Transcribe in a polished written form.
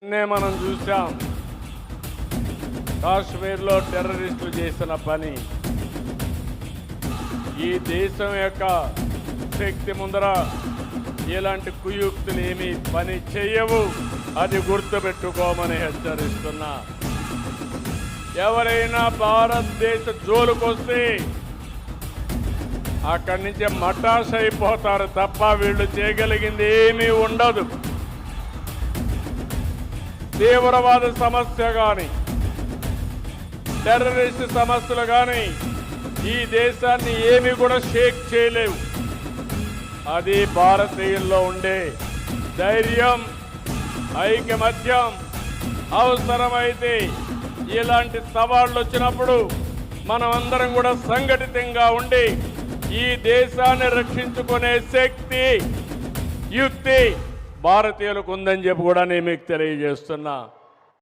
నిన్నే మనం చూసాం కాశ్మీర్లో టెర్రరిస్టులు చేసిన పని. ఈ దేశం యొక్క శక్తి ముందర ఇలాంటి కుయుక్తులు ఏమీ పని చేయవు. అది గుర్తుపెట్టుకోమని హెచ్చరిస్తున్నా. ఎవరైనా భారతదేశ జోలుకొస్తే అక్కడి నుంచి మటాష్ అయిపోతారు తప్ప వీళ్ళు చేయగలిగింది ఏమీ ఉండదు. తీవ్రవాద సమస్య కానీ టెర్రరిస్ట్ సమస్యలు కానీ ఈ దేశాన్ని ఏమి కూడా షేక్ చేయలేవు. అది భారతీయుల్లో ఉండే ధైర్యం, ఐకమత్యం. అవసరమైతే ఇలాంటి సవాళ్లు వచ్చినప్పుడు మనం అందరం కూడా సంఘటితంగా ఉండి ఈ దేశాన్ని రక్షించుకునే శక్తి, యుక్తి భారతీయులకు ఉందని చెప్పి కూడా నేను మీకు తెలియజేస్తున్నా.